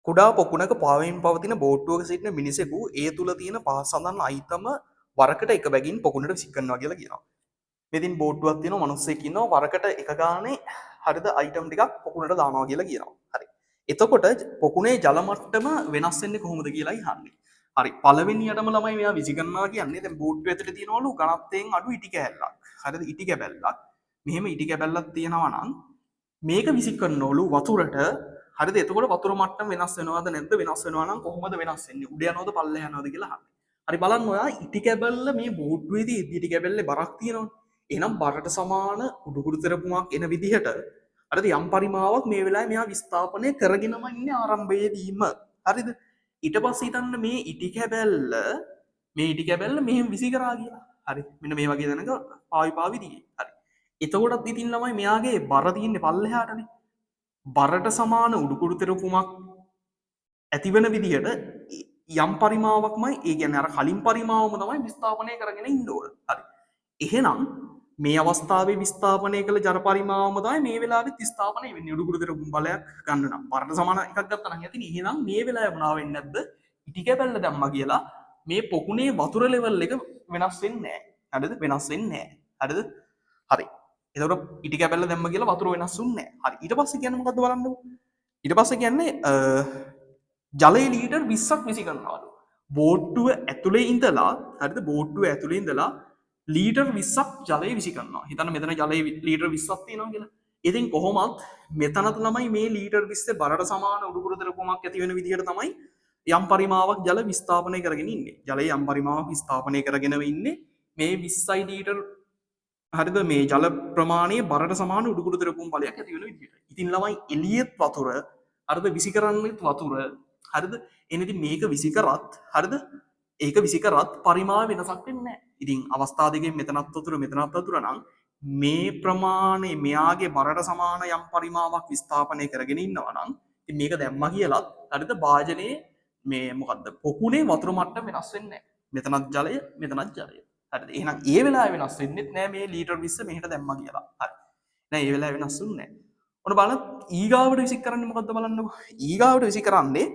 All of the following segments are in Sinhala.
කුඩා පොකුණක පාවෙන් පවතින බෝට්ටුවක සිටින මිනිසෙකු ඒ තුළ තියෙන පහස් සඳහන් අයිතම වරකට එක බැගින් පොකුණට විසිකරනවා කියලා කියනවා. මෙතින් බෝට්ටුවක් තියෙනවා මිනිස්සෙක් ඉන්නවා වරකට එක ගානේ හරිද අයිටම් ටිකක් පොකුණට දානවා කියලා කියනවා. හරි. එතකොට පොකුණේ ජල මට්ටම වෙනස් වෙන්නේ කොහොමද කියලා අහන්නේ. හරි. පළවෙනියටම ළමයි මෙයා විසිකරනවා කියන්නේ දැන් බෝට්ටුව ඇතුලේ තියෙනවලු ඝනත්වයෙන් අඩු ඉටි කෑල්ලක්. හරිද? ඉටි කැබැල්ලක්. මෙහෙම ඉටි කැබැල්ලක් තියෙනවා නම් මේක විසිකරනවලු වතුරට. හරිද? එතකොට වතුර මට්ටම වෙනස් වෙනවද නැද්ද? වෙනස් වෙනවා නම් කොහොමද වෙනස් වෙන්නේ? උඩ යනවද පල්ලෙහා යනවද කියලා අහන්නේ. හරි බලන්න ඔයා ඉටි කැබැල්ල මේ බෝට්ටුවේදී ඉටි කැබැල්ලේ බරක් තියෙනවනේ. එහෙනම් බරට සමාන උඩුකුරු තෙරපුමක් එන විදිහට හරිද යම් පරිමාවක් මේ වෙලාවේ මෙයා විස්ථාපනය කරගෙනම ඉන්නේ ආරම්භයේදීම. හරිද? ඊට පස්සේ හිතන්න මේ ඉටි කැබැල්ල මෙහෙම විසි කරා කියලා. හරි. මෙන්න මේ වගේ දැනක පාවි දිගේ. හරි. එතකොටත් ඉතින් ළමයි මෙයාගේ බර තියෙන්නේ පල්ලෙහාටනේ. බරට සමාන උඩුකුරු තෙරපුමක් ඇතිවන විදිහට යම් පරිමාවක්මයි ඒ කියන්නේ අර කලින් පරිමාවම තමයි විස්ථාපනය කරගෙන ඉන්න ඕන. හරි. එහෙනම් මේ අවස්ථාවේ විස්ථාපනය කළ ජර පරිමාවම තමයි මේ වෙලාවෙත් විස්ථාපනය වෙන්නේ. උඩුකුරු තෙරපුම් බලයක් ගන්න නම් බරට සමාන එකක් ගත්තා නම් යතින් එහෙනම් මේ වෙලාවේ මොනවා වෙන්නේ නැද්ද? ඉටි කැබැල්ල දැම්මා කියලා මේ පොකුණේ වතුර ලෙවල් එක වෙනස් වෙන්නේ නැහැ. හරිද? වෙනස් වෙන්නේ නැහැ. හරිද? හරි. එතකොට ඉටි කැබැල්ල දැම්ම කියලා වතුර වෙනස් වෙන්නේ නැහැ. හරි. ඊට පස්සේ කියන්නේ මොකද්ද බලන්නකෝ. ඊට පස්සේ කියන්නේ ජලය ලීටර් 20ක් විසි කරනවලු. බෝට්ටුව ඇතුලේ ඉඳලා හරිද? බෝට්ටුව ඇතුලේ ඉඳලා ලීටර් 20ක් ජලය විසි කරනවා. හිතන්න මෙතන ජලය ලීටර් 20ක් තියෙනවා කියලා. ඉතින් කොහොමත් මෙතනත් ළමයි මේ ලීටර් 20 බරට සමාන උඩුකුරු තෙරපුමක් ඇති වෙන විදිහට තමයි යම් පරිමාවක් ජල විස්ථාපනය කරගෙන ඉන්නේ. ජලය යම් පරිමාවක් විස්ථාපනය කරගෙන ඉන්නේ මේ 20යි ලීටර් හරිද මේ ජල ප්‍රමාණයේ බරට සමාන උඩුකුරු තෙරපුම් බලයක් ඇති වෙන විදිහට. ඉතින් ළමයි එළියෙත් වතුර හරිද විසි කරන්නෙත් වතුර හරිද එහෙනම් ඉතින් මේක විසි කරත් හරිද ඒක විසි කරත් පරිමාව වෙනසක් වෙන්නේ නැහැ. ඉතින් අවස්ථා දෙකෙන් මෙතනත් වතුර මෙතනත් වතුර නම් මේ ප්‍රමාණය මෙයාගේ බරට සමාන යම් පරිමාවක් විස්ථාපනය කරගෙන ඉන්නවා නම් ඉතින් මේක දැම්මා කියලත් හරිද භාජනයේ මේ මොකද්ද පොකුණේ වතුර මට්ටම වෙනස් වෙන්නේ නැහැ. මෙතනත් ජලය මෙතනත් ජලය. හරිද? එහෙනම් ඒ වෙලාවේ වෙනස් වෙන්නෙත් නෑ මේ ලීටර් 20 මෙහෙට දැම්මා කියලා. හරි. නෑ ඒ වෙලාවේ වෙනස් වෙන්නේ නෑ. ඔන්න බලන්න ඊගාවට විසික් කරන්නේ මොකද්ද බලන්නකෝ. ඊගාවට විසික් කරන්නේ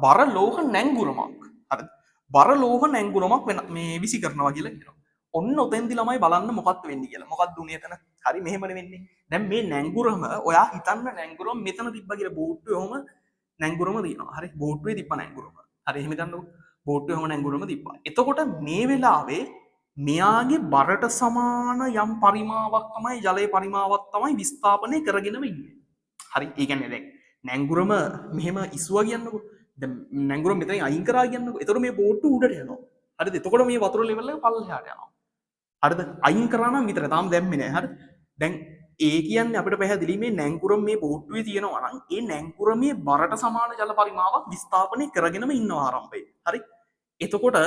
බර ලෝහ නැංගුරමක්. හරිද? බර ලෝහ නැංගුරමක් මේ විසි කරනවා කියලා කියනවා. ඔන්න ඔතෙන්දි ළමයි බලන්න මොකක්ද වෙන්නේ කියලා. මොකක්ද උනේ එතන? හරි මෙහෙමනේ වෙන්නේ. දැන් මේ නැංගුරම ඔයා හිතන්න නැංගුරම මෙතන තිබ්බා කියලා බෝට්ටුවේ ඔහම නැංගුරම දිනවා. හරි බෝට්ටුවේ තිබ්බා නැංගුරම. හරි එහෙම හිතන්නකෝ. බෝට්ටුවේ ඔහම නැංගුරම තිබ්බා. එතකොට මේ වෙලාවේ මෙයාගේ බරට සමාන යම් පරිමාවක් තමයි ජලයේ පරිමාවක් තමයි විස්ථාපනය කරගෙනම ඉන්නේ. හරි ඒ කියන්නේ දැන් නැංගුරම මෙහෙම ඉස්සුවා කියන්නකෝ. දැන් නැංගුරම මෙතනින් අයින් කරා කියන්නකෝ. එතකොට මේ බෝට්ටුව උඩට යනවා. හරිද? එතකොට මේ වතුර ලෙවල් එක පල්ලෙහාට යනවා. හරිද? අයින් කරා නම් විතර තාම දැම්මේ නැහැ. හරිද? දැන් ඒ කියන්නේ අපිට පැහැදිලි මේ නැංගුරම් මේ බෝට්ටුවේ තියෙනවා නම් ඒ නැංගුරමේ බරට සමාන ජල පරිමාවක් විස්ථාපනය කරගෙනම ඉන්නවා ආරම්භයේ. හරි? එතකොට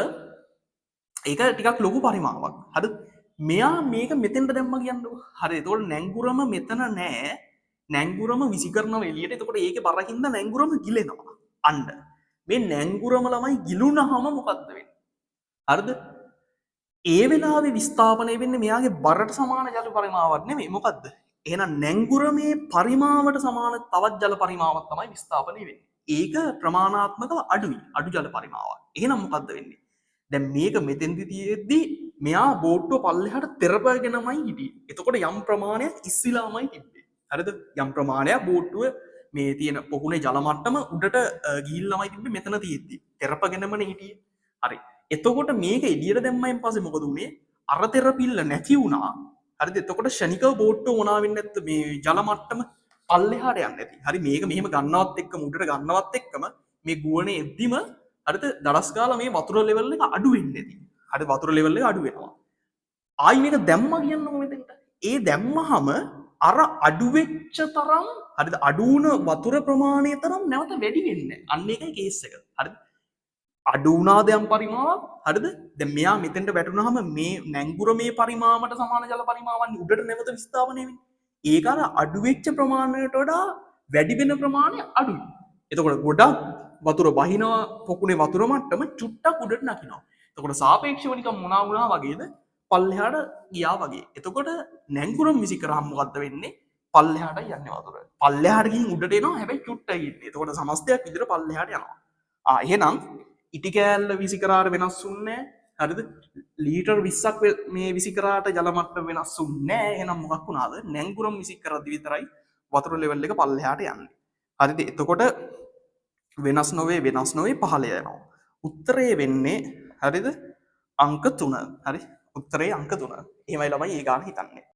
ඒක ටිකක් ලොකු පරිමාවක්. හරිද? මෙයා මේක මෙතෙන්ට දැම්මා කියන්නකෝ. හරි. එතකොට නැංගුරම මෙතන නෑ. නැංගුරම විසි කරනවා එළියට. එතකොට ඒකේ බරකින්ද නැංගුරම ගිලෙනවා. අන්න. මේ නැංගුරම ළමයි ගිලුනහම මොකද්ද වෙන්නේ? හරිද? ඒ වෙලාවේ විස්ථාපනය වෙන්නේ මෙයාගේ බරට සමාන ජල පරිමාවක් නෙමෙයි. මොකද්ද? එහෙනම් නැංගුරමේ පරිමාවට සමාන තවත් ජල පරිමාවක් තමයි විස්ථාපනය වෙන්නේ. ඒක ප්‍රමාණාත්මකව අඩුයි. අඩු ජල පරිමාවක්. එහෙනම් මොකද්ද වෙන්නේ? දැන් මේක මෙතෙන්දි තියෙද්දි මෙයා බෝට්ටුව පල්ලෙහාට තෙරපගෙනමයි හිටියේ. එතකොට යම් ප්‍රමාණයක් ඉස්සිලාමයි තිබ්බේ. හරිද? යම් ප්‍රමාණයක් බෝට්ටුව මේ තියෙන පොකුණේ ජල මට්ටම උඩට ගිහිල්ලාමයි තිබ්බේ මෙතන තියෙද්දි. තෙරපගෙනමනේ හිටියේ. හරි. එතකොට මේක එළියට දැම්මයින් පස්සේ මොකද උනේ? අර තෙරපිල්ල නැති වුණා. හරිද? එතකොට ෂණිකව බෝට්ටුව මොනවා වෙන්නේ නැත්ද මේ ජල මට්ටම පල්ලෙහාට යන්නේ නැති. හරි මේක මෙහෙම ගන්නවත් එක්කම උඩට ගන්නවත් එක්කම මේ ගුවනේ එද්දිම හරිද දඩස් ගාලා මේ වතුර ලෙවල් එක අඩු වෙන්නේ නැති. හරි වතුර ලෙවල් එක අඩු වෙනවා. ආයි මේක දැම්මා කියන්නකො මෙතෙන්ට. ඒ දැම්මහම අර අඩු වෙච්ච තරම් හරිද අඩු වුණ වතුර ප්‍රමාණය තරම් නැවත වැඩි වෙන්නේ. අන්න ඒකයි කේස් එක. හරිද? අඩු වුණාද යම් පරිමාවක් හරිද? දැන් මෙයා මෙතෙන්ට වැටුනහම මේ නැංගුර මේ පරිමාවට සමාන ජල පරිමාවන් උඩට නැවත විස්ථාපනය වෙන්නේ. ඒක අර අඩු වෙච්ච ප්‍රමාණයට වඩා වැඩි වෙන ප්‍රමාණය අඩුයි. එතකොට ගොඩක් වතුර බහිනවා පොකුණේ වතුර මට්ටම චුට්ටක් උඩට නකිනවා. එතකොට සාපේක්ෂව නිකන් මොනවා වුණා වගේද? පල්ලෙහාට ගියා වගේ. එතකොට නැංගුරම් විසි කරාම මොකද්ද වෙන්නේ? පල්ලෙහාට යන්නේ වතුර. පල්ලෙහාට ගිහින් උඩට එනවා හැබැයි චුට්ටයි ඉන්නේ. එතකොට සමස්තයක් විදිහට පල්ලෙහාට යනවා. එහෙනම් ඉටි කෑල්ල විසි කරාට වෙනස් වුන්නේ නැහැ. හරිද? ලීටර් 20ක් මේ විසි කරාට ජල මට්ටම වෙනස් වුන්නේ නැහැ. එහෙනම් මොකක් වුණාද? නැංගුරම් විසි කරද්දි විතරයි වතුර ලෙවල් එක පල්ලෙහාට යන්නේ. හරිද? එතකොට වෙනස් නොවේ පහළ යනවා. උත්තරේ වෙන්නේ හරිද? අංක 3. හරි? උත්තරේ අංක 3. එහෙමයි ළමයි ඒ ගාන හිතන්නේ.